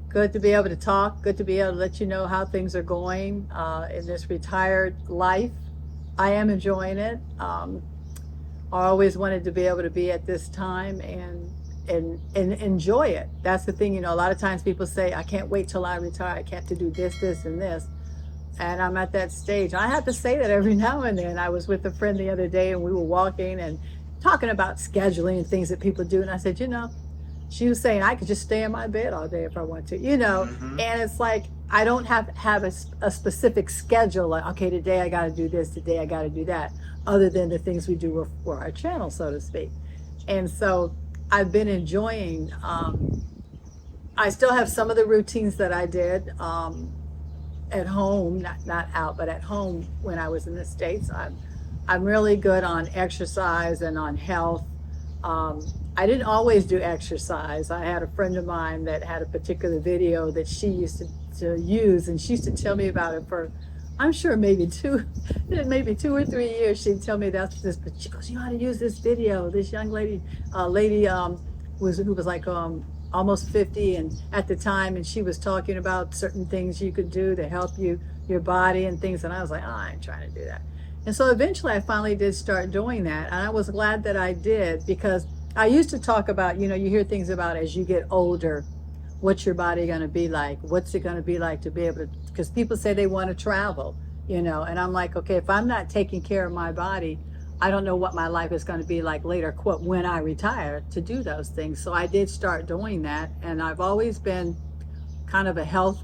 Good to be able to talk. Good to be able to let you know how things are going in this retired life. I am enjoying it. I always wanted to be able to be at this time and enjoy it. That's the thing, a lot of times people say, I can't wait till I retire. I can't to do this, this, and this. And I'm at that stage. I have to say that every now and then. I was with a friend the other day and we were walking and talking about scheduling and things that people do. And I said, she was saying I could just stay in my bed all day if I want to, and it's like I don't have a specific schedule, like, okay, today I got to do this, today I got to do that, other than the things we do for our channel, so to speak. And so I've been enjoying, I still have some of the routines that I did at home, not out, but at home when I was in the States. I'm really good on exercise and on health. I didn't always do exercise. I had a friend of mine that had a particular video that she used to use, and she used to tell me about it for, I'm sure maybe maybe 2 or 3 years. She'd tell me that's this, but she goes, you ought to use this video. This young lady, who was like almost 50 and at the time, and she was talking about certain things you could do to help your body and things, and I was like, oh, I ain't trying to do that. And so eventually I finally did start doing that, and I was glad that I did, because I used to talk about, you hear things about as you get older, what's your body going to be like? What's it going to be like to be able to, because people say they want to travel, and I'm like, okay, if I'm not taking care of my body, I don't know what my life is going to be like later, quote, when I retire, to do those things. So I did start doing that, and I've always been kind of a health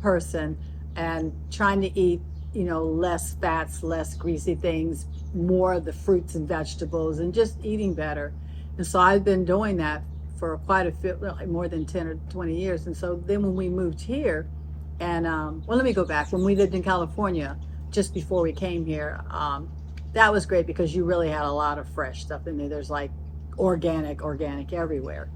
person and trying to eat, less fats, less greasy things, more of the fruits and vegetables, and just eating better. And so I've been doing that for quite a few, like more than 10 or 20 years. And so then when we moved here, and well, let me go back. When we lived in California, just before we came here, that was great because you really had a lot of fresh stuff in there. There's like organic everywhere.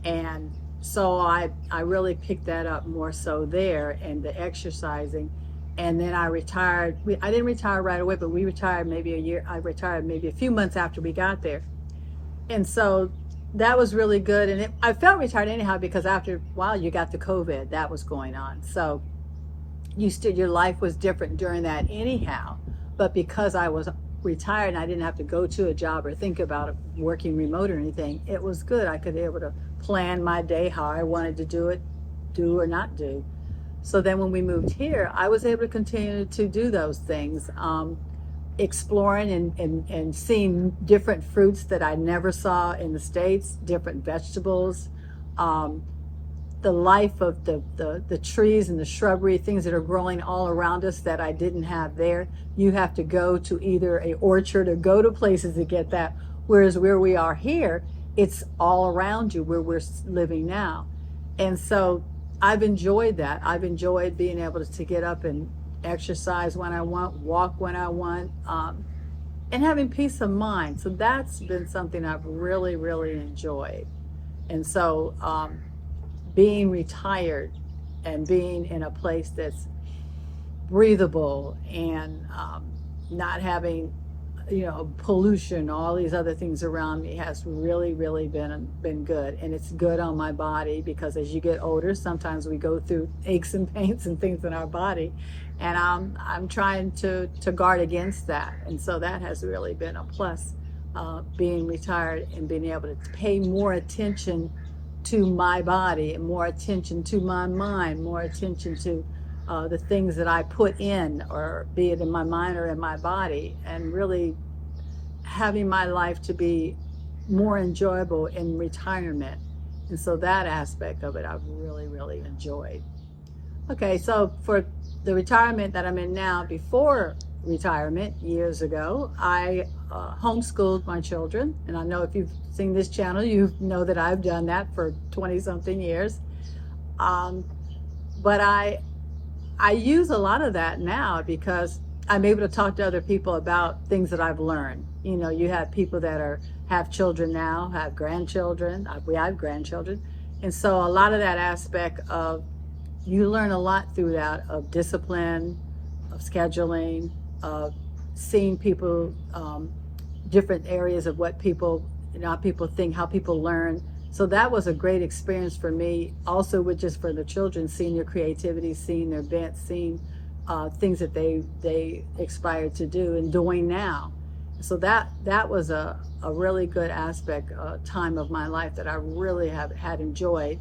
And so I really picked that up more so there, and the exercising. And then I retired. I didn't retire right away, but we retired maybe a year. I retired maybe a few months after we got there. And so that was really good. And I felt retired anyhow, because after a while you got the COVID that was going on. So your life was different during that anyhow. But because I was retired and I didn't have to go to a job or think about working remote or anything, it was good. I could be able to plan my day how I wanted to do or not do. So then when we moved here, I was able to continue to do those things. Exploring and seeing different fruits that I never saw in the States, different vegetables, the life of the trees and the shrubbery, things that are growing all around us that I didn't have there. You have to go to either an orchard or go to places to get that. Whereas where we are here, it's all around you where we're living now. And so I've enjoyed that. I've enjoyed being able to get up and exercise when I want, walk when I want, and having peace of mind. So that's been something I've really, really enjoyed. And so being retired and being in a place that's breathable and not having, pollution, all these other things around me has really, really been good. And it's good on my body, because as you get older, sometimes we go through aches and pains and things in our body. And I'm trying to guard against that. And so that has really been a plus, being retired and being able to pay more attention to my body and more attention to my mind, more attention to the things that I put in, or be it in my mind or in my body, and really having my life to be more enjoyable in retirement. And so that aspect of it I've really, really enjoyed. Okay, so for the retirement that I'm in now, before retirement years ago, I homeschooled my children. And I know if you've seen this channel, you know that I've done that for 20 something years. But I use a lot of that now because I'm able to talk to other people about things that I've learned. You have people that have children now, have grandchildren. We have grandchildren. And so a lot of that aspect of, you learn a lot through that, of discipline, of scheduling, of seeing people, different areas of what people, how people think, how people learn, So that was a great experience for me, also with just for the children, seeing their creativity, seeing their bent, seeing things that they aspired to do and doing now. So that was a really good aspect, time of my life that I really have had enjoyed,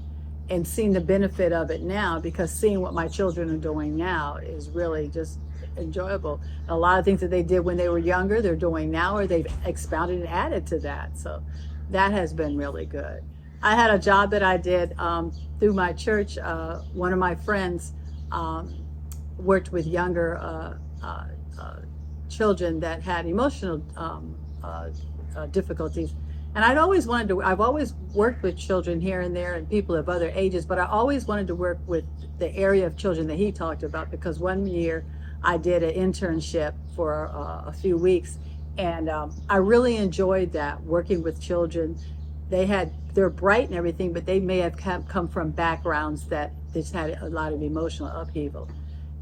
and seeing the benefit of it now, because seeing what my children are doing now is really just enjoyable. And a lot of things that they did when they were younger, they're doing now, or they've expounded and added to that. So that has been really good. I had a job that I did through my church. One of my friends worked with younger children that had emotional difficulties. And I've always worked with children here and there and people of other ages, but I always wanted to work with the area of children that he talked about, because one year I did an internship for a few weeks, and I really enjoyed that, working with children. They're bright and everything, but they may have come from backgrounds that just had a lot of emotional upheaval.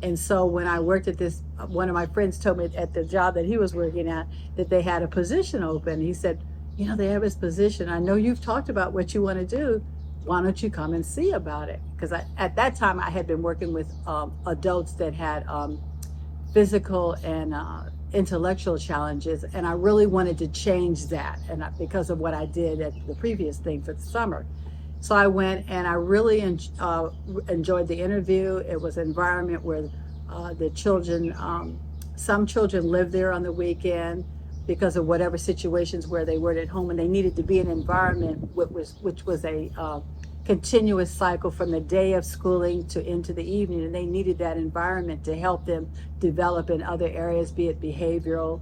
And so when I worked at this, one of my friends told me at the job that he was working at that they had a position open. He said, they have this position. I know you've talked about what you want to do. Why don't you come and see about it? Because at that time I had been working with adults that had physical and intellectual challenges, and I really wanted to change that, and because of what I did at the previous thing for the summer. So I went, and I really enjoyed the interview. It was an environment where the children, some children lived there on the weekend because of whatever situations where they were at home, and they needed to be in an environment which was a continuous cycle from the day of schooling to into the evening, and they needed that environment to help them develop in other areas, be it behavioral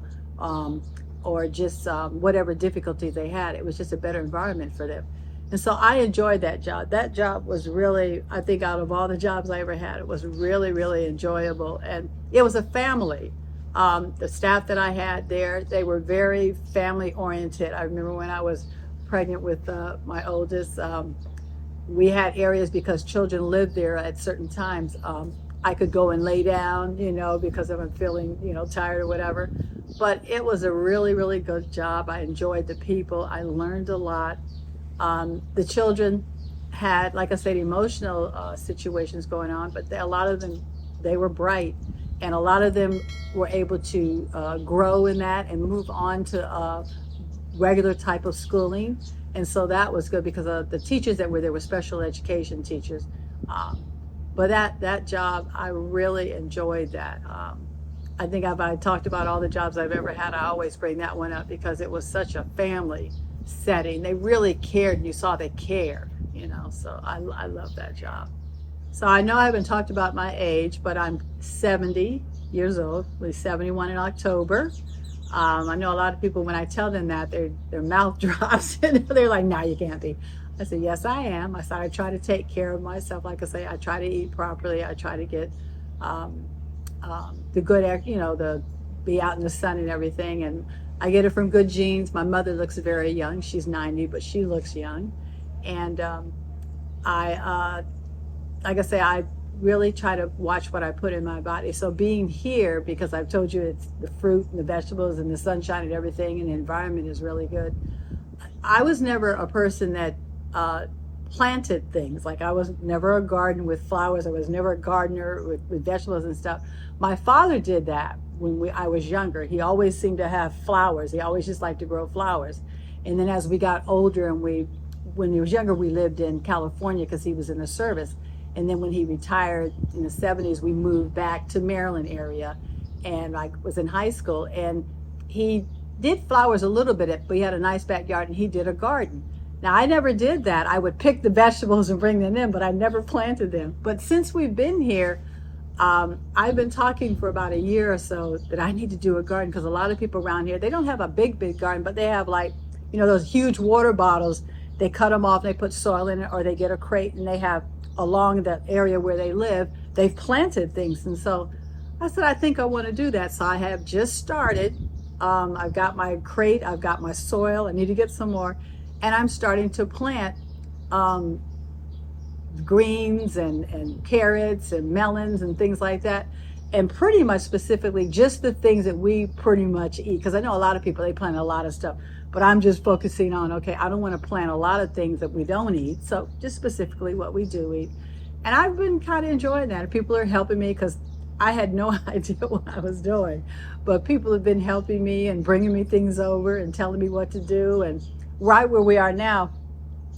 or just whatever difficulties they had. It was just a better environment for them. And so I enjoyed that job. That job was really, I think out of all the jobs I ever had, it was really, really enjoyable. And it was a family. The staff that I had there, they were very family oriented. I remember when I was pregnant with my oldest, we had areas, because children lived there at certain times. I could go and lay down, because I'm feeling, tired or whatever. But it was a really, really good job. I enjoyed the people. I learned a lot. The children had, like I said, emotional situations going on, but a lot of them, they were bright, and a lot of them were able to grow in that and move on to regular type of schooling. And so that was good, because the teachers that were there were special education teachers. But that job, I really enjoyed that. I think if I talked about all the jobs I've ever had, I always bring that one up, because it was such a family setting. They really cared, and you saw they care, so I love that job. So I know I haven't talked about my age, but I'm 70 years old. I'll be 71 in October. I know a lot of people, when I tell them that, their mouth drops and they're like, no, you can't be. I said, yes, I am. I said, I try to take care of myself. Like I say, I try to eat properly. I try to get the good air, the be out in the sun and everything. And I get it from good genes. My mother looks very young. She's 90, but she looks young. And like I say, I really try to watch what I put in my body. So being here, because I've told you it's the fruit and the vegetables and the sunshine and everything, and the environment is really good. I was never a person that planted things. Like, I was never a garden with flowers. I was never a gardener with vegetables and stuff. My father did that when I was younger. He always seemed to have flowers. He always just liked to grow flowers. And then as we got older, and when he was younger, we lived in California because he was in the service. And then when he retired in the 70s, we moved back to Maryland area, and I was in high school, and he did flowers a little bit, but he had a nice backyard, and he did a garden. Now, I never did that. I would pick the vegetables and bring them in, but I never planted them. But since we've been here, I've been talking for about a year or so that I need to do a garden, because a lot of people around here, they don't have a big garden, but they have, like, those huge water bottles. They cut them off, and they put soil in it, or they get a crate, and they have, along the area where they live, they've planted things. And so I said, I think I want to do that. So I have just started. I've got my crate, I've got my soil, I need to get some more, and I'm starting to plant greens and carrots and melons and things like that. and pretty much specifically just the things that we pretty much eat. Because I know a lot of people, they plan a lot of stuff, but I'm just focusing on, okay, I don't want to plan a lot of things that we don't eat. So just specifically what we do eat. And I've been kind of enjoying that. People are helping me because I had no idea what I was doing, but people have been helping me and bringing me things over and telling me what to do. And right where we are now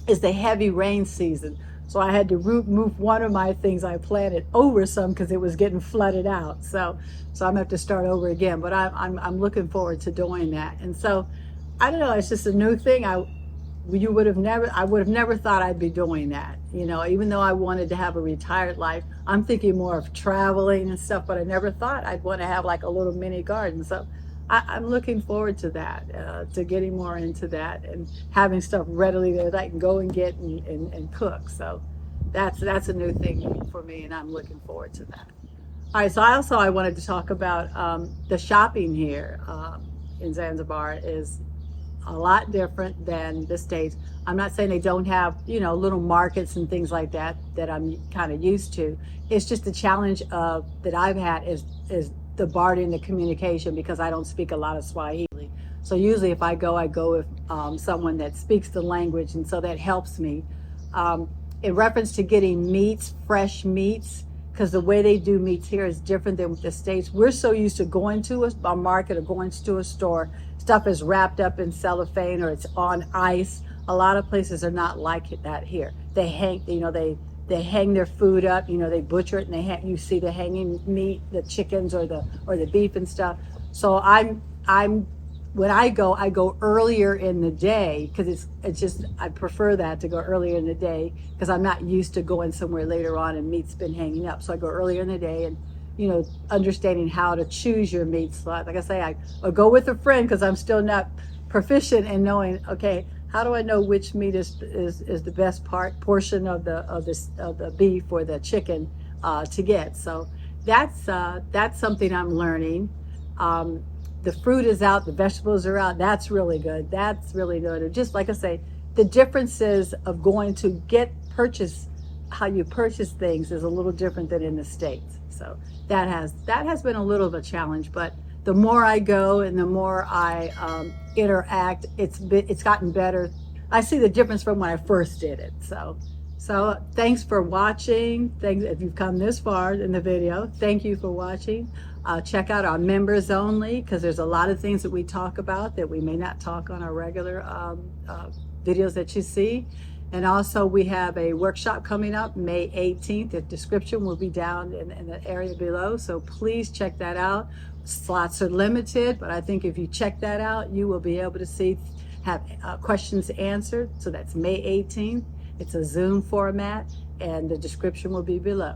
is the heavy rain season. So I had to move one of my things I planted over some because it was getting flooded out. So I'm gonna have to start over again. But I'm looking forward to doing that. And so I don't know. It's just a new thing. I would have never thought I'd be doing that. You know, even though I wanted to have a retired life, I'm thinking more of traveling and stuff. But I never thought I'd want to have like a little mini garden. So I'm looking forward to that, to getting more into that and having stuff readily there that I can go and get and cook. So that's a new thing for me, and I'm looking forward to that. All right, so I wanted to talk about the shopping here in Zanzibar is a lot different than the States. I'm not saying they don't have, you know, little markets and things like that I'm kind of used to. It's just the challenge that I've had is the bartering, the communication, because I don't speak a lot of Swahili. So usually if I go with someone that speaks the language, and so that helps me. In reference to getting meats, fresh meats, because the way they do meats here is different than the States. We're so used to going to a market or going to a store, stuff is wrapped up in cellophane or it's on ice. A lot of places are not like that here. They hang, you know, they hang their food up, you know, they butcher it, and you see the hanging meat, the chickens or the beef and stuff. So when I go earlier in the day, because it's just, I prefer that, to go earlier in the day, because I'm not used to going somewhere later on and meat's been hanging up. So I go earlier in the day, and, you know, understanding how to choose your meats. Like I say, I go with a friend because I'm still not proficient in knowing, okay, how do I know which meat is the best portion of the beef or the chicken to get? So that's something I'm learning. The fruit is out, the vegetables are out. That's really good. That's really good. And just like I say, the differences of going to purchase, how you purchase things is a little different than in the States. So that has been a little of a challenge, but the more I go and the more I interact, it's gotten better. I see the difference from when I first did it. So thanks for watching. Thanks if you've come this far in the video. Thank you for watching. Check out our members only, because there's a lot of things that we talk about that we may not talk on our regular videos that you see. And also we have a workshop coming up May 18th. The description will be down in the area below. So please check that out. Slots are limited, but I think if you check that out, you will be able to have questions answered. So that's May 18th. It's a Zoom format, and the description will be below.